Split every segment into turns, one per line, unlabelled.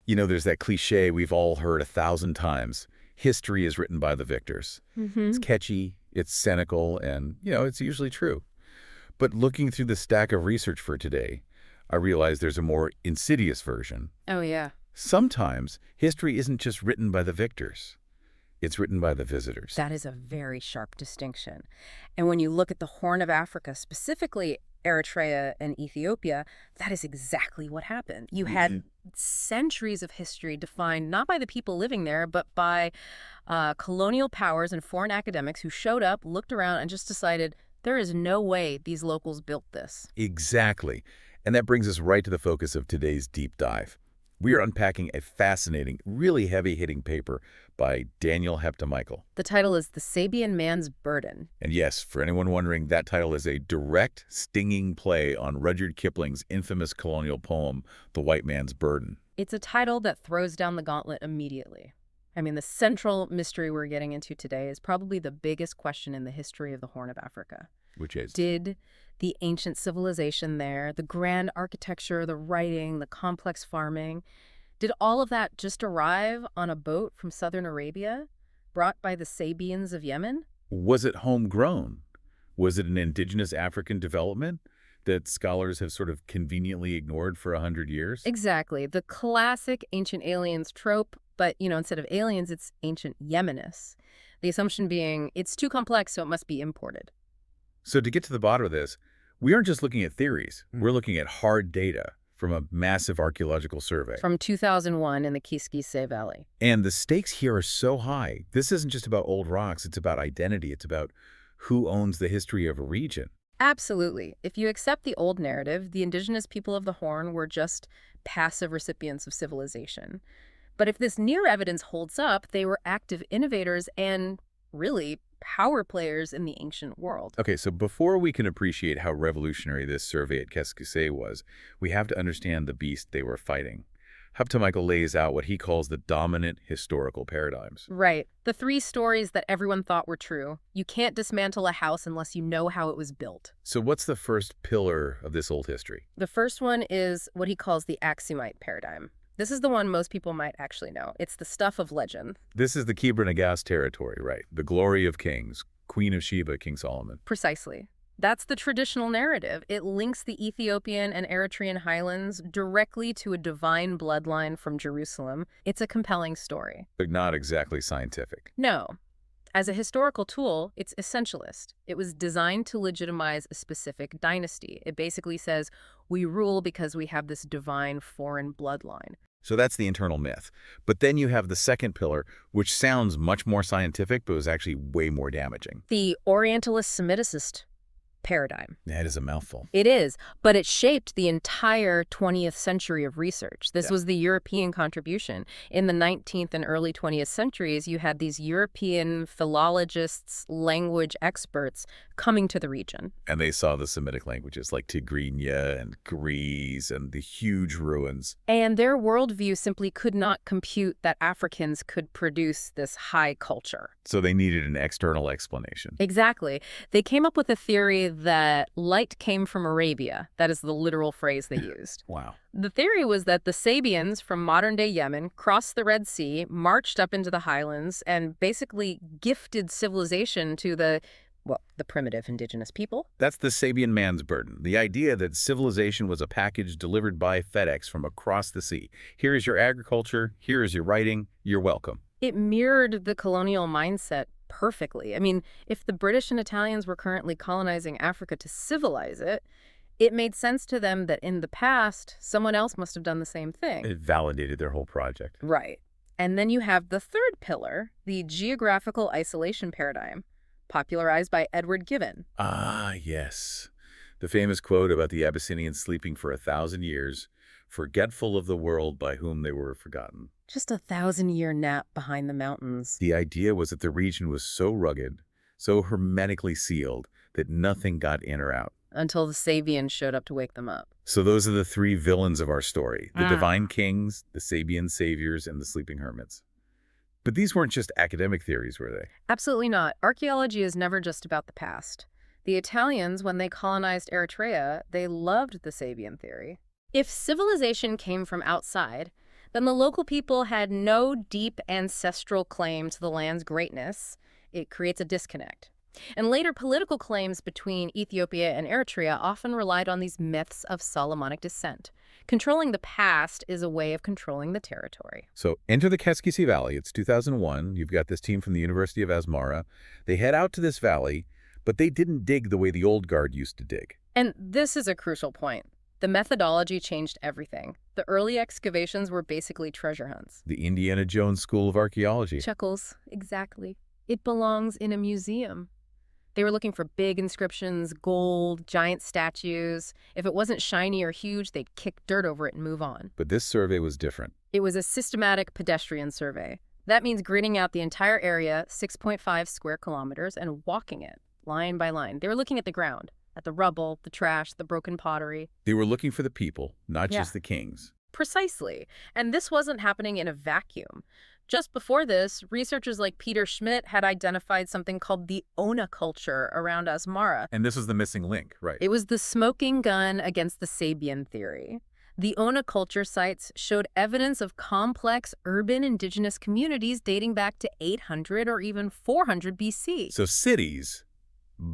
You know, there's that cliche we've all heard 1,000 times. History is written by the victors. It's catchy, it's cynical, and, it's usually true. But looking through the stack of research for today, I realize there's a more insidious version.
Oh, yeah.
Sometimes history isn't just written by the victors. It's written by the visitors.
That is a very sharp distinction. And when you look at the Horn of Africa, specifically Eritrea and Ethiopia, that is exactly what happened. You had centuries of history defined not by the people living there, but by colonial powers and foreign academics who showed up, looked around, and just decided there is no way these locals built this.
Exactly. And that brings us right to the focus of today's deep dive. We are unpacking a fascinating, really heavy-hitting paper by Daniel Heptemichael.
The title is The Sabean Man's Burden.
And yes, for anyone wondering, that title is a direct, stinging play on Rudyard Kipling's infamous colonial poem, The White Man's Burden.
It's a title that throws down the gauntlet immediately. I mean, the central mystery we're getting into today is probably the biggest question in the history of the Horn of Africa.
Which is?
Did the ancient civilization there, the grand architecture, the writing, the complex farming, did all of that just arrive on a boat from southern Arabia, brought by the Sabeans of Yemen?
Was it homegrown? Was it an indigenous African development that scholars have sort of conveniently ignored for 100 years?
Exactly. The classic ancient aliens trope, but, instead of aliens, it's ancient Yemenists. The assumption being it's too complex, so it must be imported.
So to get to the bottom of this, we aren't just looking at theories. We're looking at hard data from a massive archaeological survey.
From 2001 in the Kes-ke-se Valley.
And the stakes here are so high. This isn't just about old rocks. It's about identity. It's about who owns the history of a region.
Absolutely. If you accept the old narrative, the indigenous people of the Horn were just passive recipients of civilization. But if this near evidence holds up, they were active innovators and, really, power players in the ancient world.
Okay, so before we can appreciate how revolutionary this survey at Kes-ke-se was, we have to understand the beast they were fighting. Heptemichael lays out what he calls the dominant historical paradigms.
Right. The three stories that everyone thought were true. You can't dismantle a house unless you know how it was built.
So what's the first pillar of this old history?
The first one is what he calls the Aksumite paradigm. This is the one most people might actually know. It's the stuff of legend.
This is the Kibra Nagas territory, right? The glory of kings, Queen of Sheba, King Solomon.
Precisely. That's the traditional narrative. It links the Ethiopian and Eritrean highlands directly to a divine bloodline from Jerusalem. It's a compelling story.
But not exactly scientific.
No. As a historical tool, it's essentialist. It was designed to legitimize a specific dynasty. It basically says, we rule because we have this divine foreign bloodline.
So that's the internal myth. But then you have the second pillar, which sounds much more scientific, but was actually way more damaging.
The Orientalist Semiticist paradigm.
That is a mouthful.
It is, but it shaped the entire 20th century of research. This was the European contribution. In the 19th and early 20th centuries, you had these European philologists, language experts coming to the region.
And they saw the Semitic languages like Tigrinya and Greece and the huge ruins.
And their worldview simply could not compute that Africans could produce this high culture.
So they needed an external explanation.
Exactly. They came up with a theory that light came from Arabia. That is the literal phrase they used.
Wow.
The theory was that the Sabeans from modern-day Yemen crossed the Red Sea, marched up into the highlands, and basically gifted civilization to the primitive indigenous people.
That's the Sabean man's burden, the idea that civilization was a package delivered by FedEx from across the sea. Here is your agriculture, here is your writing, you're welcome.
It mirrored the colonial mindset perfectly. I mean, if the British and Italians were currently colonizing Africa to civilize it, it made sense to them that in the past, someone else must have done the same thing.
It validated their whole project.
Right. And then you have the third pillar, the geographical isolation paradigm, popularized by Edward Gibbon.
Ah, yes. The famous quote about the Abyssinians sleeping for 1,000 years, forgetful of the world by whom they were forgotten.
Just a 1,000-year nap behind the mountains.
The idea was that the region was so rugged, so hermetically sealed, that nothing got in or out.
Until the Sabeans showed up to wake them up.
So those are the three villains of our story, the divine kings, the Sabean saviors, and the sleeping hermits. But these weren't just academic theories, were they?
Absolutely not. Archaeology is never just about the past. The Italians, when they colonized Eritrea, they loved the Sabean theory. If civilization came from outside, then the local people had no deep ancestral claim to the land's greatness. It creates a disconnect. And later political claims between Ethiopia and Eritrea often relied on these myths of Solomonic descent. Controlling the past is a way of controlling the territory.
So enter the Kes-ke-se Valley. It's 2001. You've got this team from the University of Asmara. They head out to this valley, but they didn't dig the way the old guard used to dig.
And this is a crucial point. The methodology changed everything. The early excavations were basically treasure hunts.
The Indiana Jones School of Archaeology.
Chuckles, exactly. It belongs in a museum. They were looking for big inscriptions, gold, giant statues. If it wasn't shiny or huge, they'd kick dirt over it and move on.
But this survey was different.
It was a systematic pedestrian survey. That means gridding out the entire area, 6.5 square kilometers, and walking it, line by line. They were looking at the ground, at the rubble, the trash, the broken pottery.
They were looking for the people, not just the kings.
Precisely. And this wasn't happening in a vacuum. Just before this, researchers like Peter Schmidt had identified something called the Ona culture around Asmara.
And this was the missing link, right?
It was the smoking gun against the Sabean theory. The Ona culture sites showed evidence of complex urban indigenous communities dating back to 800 or even 400 BC.
So cities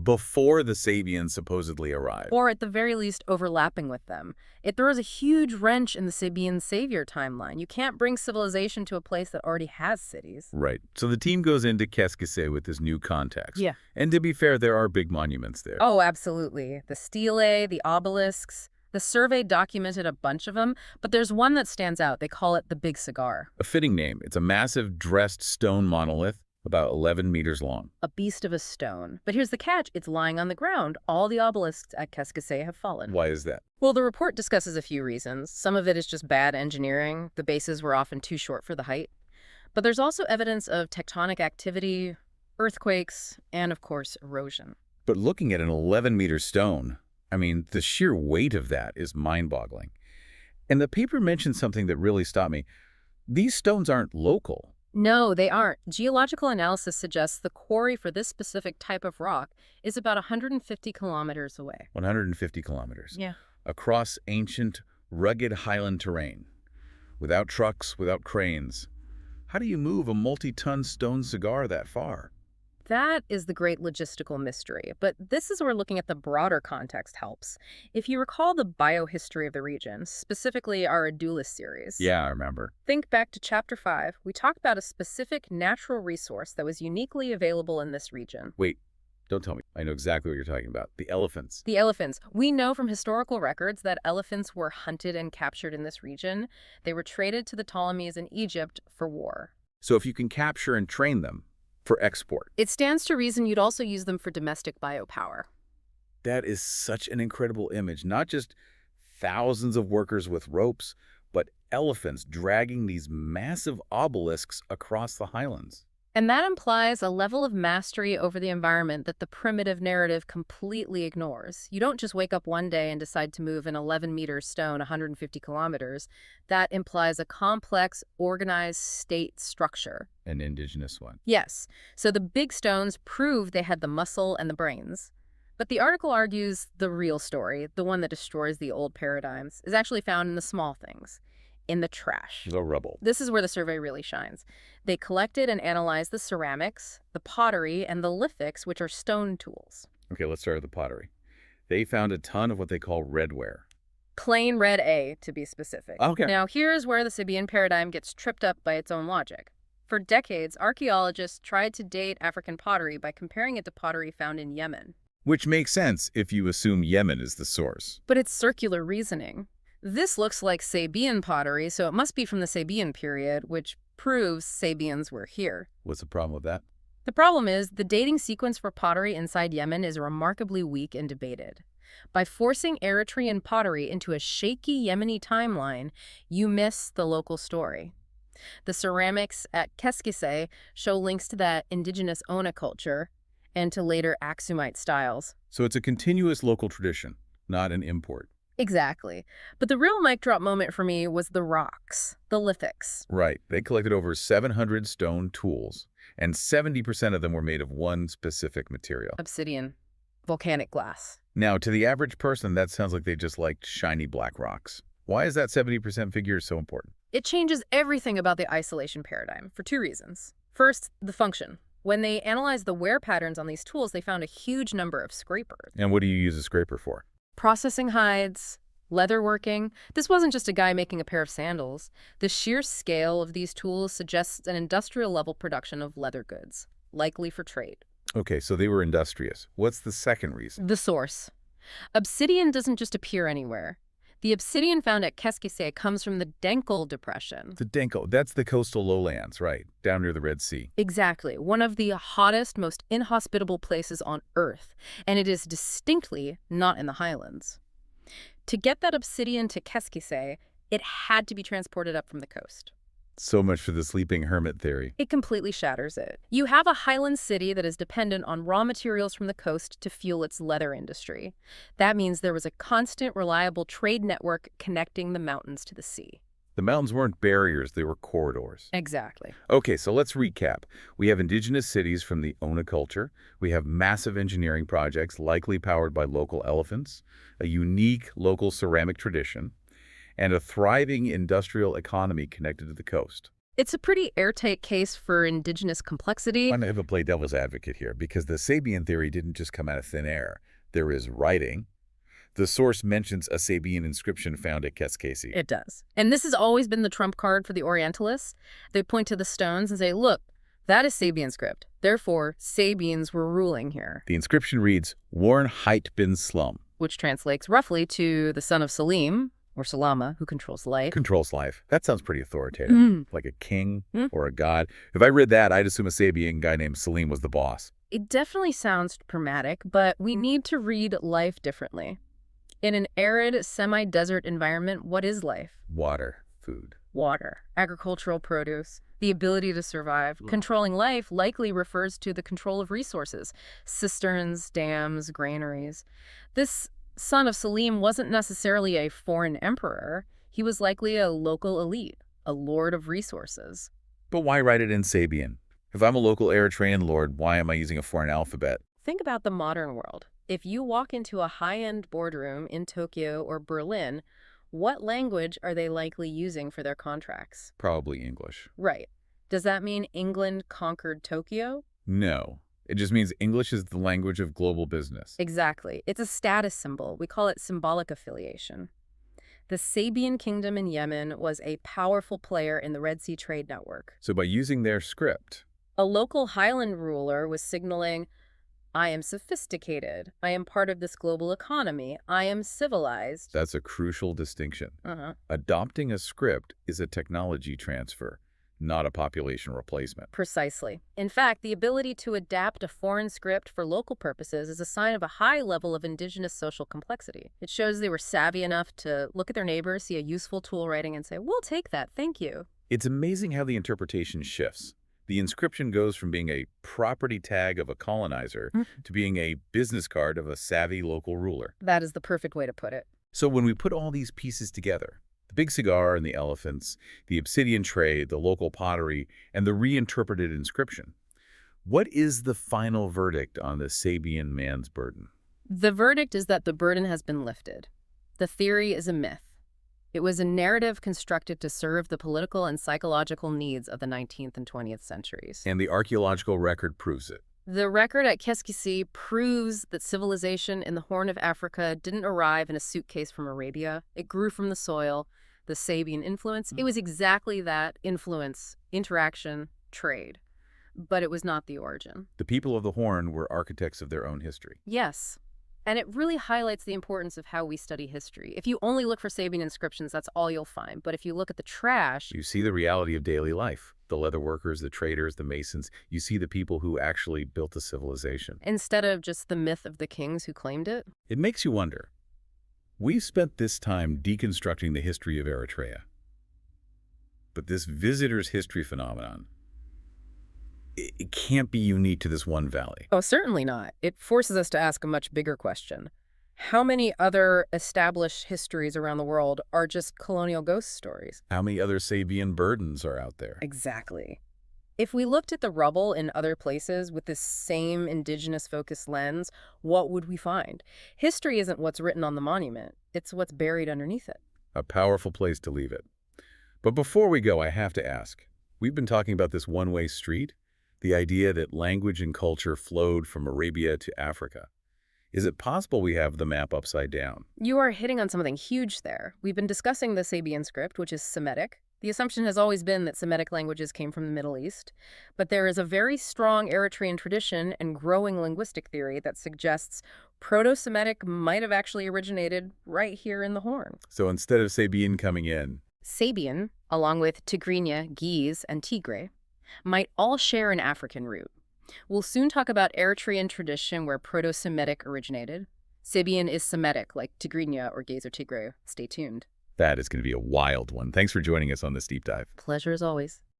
before the Sabians supposedly arrived.
Or at the very least overlapping with them. It throws a huge wrench in the Sabean savior timeline. You can't bring civilization to a place that already has cities.
Right. So the team goes into Kes-ke-se with this new context.
Yeah.
And to be fair, there are big monuments there.
Oh, absolutely. The stelae, the obelisks. The survey documented a bunch of them, but there's one that stands out. They call it the Big Cigar.
A fitting name. It's a massive dressed stone monolith, about 11 meters long.
A beast of a stone. But here's the catch. It's lying on the ground. All the obelisks at Kes-ke-se have fallen.
Why is that?
Well, the report discusses a few reasons. Some of it is just bad engineering. The bases were often too short for the height. But there's also evidence of tectonic activity, earthquakes, and of course, erosion.
But looking at an 11-meter stone, I mean, the sheer weight of that is mind-boggling. And the paper mentioned something that really stopped me. These stones aren't local.
No, they aren't. Geological analysis suggests the quarry for this specific type of rock is about 150 kilometers away.
150 kilometers.
Yeah.
Across ancient, rugged highland terrain. Without trucks, without cranes. How do you move a multi-ton stone cigar that far?
That is the great logistical mystery, but this is where looking at the broader context helps. If you recall the biohistory of the region, specifically our Adulis series.
Yeah, I remember.
Think back to Chapter 5. We talked about a specific natural resource that was uniquely available in this region.
Wait, don't tell me. I know exactly what you're talking about. The elephants.
The elephants. We know from historical records that elephants were hunted and captured in this region. They were traded to the Ptolemies in Egypt for war.
So if you can capture and train them, for export.
It stands to reason you'd also use them for domestic biopower.
That is such an incredible image. Not just thousands of workers with ropes, but elephants dragging these massive obelisks across the highlands.
And that implies a level of mastery over the environment that the primitive narrative completely ignores. You don't just wake up one day and decide to move an 11-meter stone 150 kilometers. That implies a complex, organized state structure.
An indigenous one.
Yes. So the big stones prove they had the muscle and the brains. But the article argues the real story, the one that destroys the old paradigms, is actually found in the small things. In the trash.
The rubble.
This is where the survey really shines. They collected and analyzed the ceramics, the pottery, and the lithics, which are stone tools.
Okay, let's start with the pottery. They found a ton of what they call redware.
Plain red A, to be specific.
Okay.
Now, here's where the Sabean paradigm gets tripped up by its own logic. For decades, archaeologists tried to date African pottery by comparing it to pottery found in Yemen.
Which makes sense if you assume Yemen is the source.
But it's circular reasoning. This looks like Sabean pottery, so it must be from the Sabean period, which proves Sabeans were here.
What's the problem with that?
The problem is the dating sequence for pottery inside Yemen is remarkably weak and debated. By forcing Eritrean pottery into a shaky Yemeni timeline, you miss the local story. The ceramics at Kes-ke-se show links to that indigenous Ona culture and to later Aksumite styles.
So it's a continuous local tradition, not an import.
Exactly. But the real mic drop moment for me was the rocks, the lithics.
Right. They collected over 700 stone tools, and 70% of them were made of one specific material.
Obsidian. Volcanic glass.
Now, to the average person, that sounds like they just liked shiny black rocks. Why is that 70% figure so important?
It changes everything about the isolation paradigm for two reasons. First, the function. When they analyzed the wear patterns on these tools, they found a huge number of scrapers.
And what do you use a scraper for?
Processing hides, leatherworking. This wasn't just a guy making a pair of sandals. The sheer scale of these tools suggests an industrial-level production of leather goods, likely for trade.
Okay, so they were industrious. What's the second reason?
The source. Obsidian doesn't just appear anywhere. The obsidian found at Kes-ke-se comes from the Denkel Depression.
The Denko, that's the coastal lowlands, right, down near the Red Sea.
Exactly. One of the hottest, most inhospitable places on Earth. And it is distinctly not in the highlands. To get that obsidian to Kes-ke-se, it had to be transported up from the coast.
So much for the sleeping hermit theory.
It completely shatters it. You have a highland city that is dependent on raw materials from the coast to fuel its leather industry. That means there was a constant, reliable trade network connecting the mountains to the sea.
The mountains weren't barriers, they were corridors.
Exactly.
Okay, so let's recap. We have indigenous cities from the Ona culture. We have massive engineering projects, likely powered by local elephants, a unique local ceramic tradition, and a thriving industrial economy connected to the coast.
It's a pretty airtight case for indigenous complexity.
I'm going to play devil's advocate here, because the Sabean theory didn't just come out of thin air. There is writing. The source mentions a Sabean inscription found at Kes-ke-se.
It does. And this has always been the trump card for the Orientalists. They point to the stones and say, look, that is Sabean script. Therefore, Sabeans were ruling here.
The inscription reads, Warn Hait bin Slum.
Which translates roughly to the son of Salim, or Salama, who controls life.
Controls life. That sounds pretty authoritative. Like a king or a god. If I read that, I'd assume a Sabean guy named Salim was the boss.
It definitely sounds dramatic, but we need to read life differently. In an arid, semi-desert environment, what is life?
Water, food.
Water, agricultural produce, the ability to survive. Controlling life likely refers to the control of resources, cisterns, dams, granaries. This son of Salim wasn't necessarily a foreign emperor. He was likely a local elite, a lord of resources.
But why write it in Sabean? If I'm a local Eritrean lord, why am I using a foreign alphabet?
Think about the modern world. If you walk into a high-end boardroom in Tokyo or Berlin, what language are they likely using for their contracts?
Probably English.
Right. Does that mean England conquered Tokyo?
No. It just means English is the language of global business.
Exactly. It's a status symbol. We call it symbolic affiliation. The Sabean kingdom in Yemen was a powerful player in the Red Sea trade network.
So by using their script,
a local highland ruler was signaling, I am sophisticated. I am part of this global economy. I am civilized.
That's a crucial distinction. Adopting a script is a technology transfer, not a population replacement.
Precisely. In fact, the ability to adapt a foreign script for local purposes is a sign of a high level of indigenous social complexity. It shows they were savvy enough to look at their neighbors, see a useful tool writing, and say, we'll take that, thank you.
It's amazing how the interpretation shifts. The inscription goes from being a property tag of a colonizer to being a business card of a savvy local ruler.
That is the perfect way to put it.
So when we put all these pieces together, the big cigar and the elephants, the obsidian trade, the local pottery, and the reinterpreted inscription, what is the final verdict on the Sabean man's burden?
The verdict is that the burden has been lifted. The theory is a myth. It was a narrative constructed to serve the political and psychological needs of the 19th and 20th centuries.
And the archaeological record proves it.
The record at Kes-ke-se proves that civilization in the Horn of Africa didn't arrive in a suitcase from Arabia. It grew from the soil, the Sabean influence. It was exactly that: influence, interaction, trade. But it was not the origin.
The people of the Horn were architects of their own history.
Yes. And it really highlights the importance of how we study history. If you only look for Sabean inscriptions, that's all you'll find. But if you look at the trash,
you see the reality of daily life. The leather workers, the traders, the masons. You see the people who actually built a civilization.
Instead of just the myth of the kings who claimed it.
It makes you wonder. We've spent this time deconstructing the history of Eritrea. But this visitor's history phenomenon, it can't be unique to this one valley.
Oh, certainly not. It forces us to ask a much bigger question. How many other established histories around the world are just colonial ghost stories?
How many other Sabean burdens are out there?
Exactly. If we looked at the rubble in other places with this same indigenous-focused lens, what would we find? History isn't what's written on the monument. It's what's buried underneath it.
A powerful place to leave it. But before we go, I have to ask. We've been talking about this one-way street, the idea that language and culture flowed from Arabia to Africa. Is it possible we have the map upside down?
You are hitting on something huge there. We've been discussing the Sabean script, which is Semitic. The assumption has always been that Semitic languages came from the Middle East, but there is a very strong Eritrean tradition and growing linguistic theory that suggests Proto-Semitic might have actually originated right here in the Horn.
So instead of Sabean coming in,
Sabean, along with Tigrinya, Ge'ez, and Tigray, might all share an African root. We'll soon talk about Eritrean tradition where Proto-Semitic originated. Sabean is Semitic, like Tigrinya or Ge'ez or Tigray. Stay tuned.
that is going to be a wild one. Thanks for joining us on this deep dive.
Pleasure as always.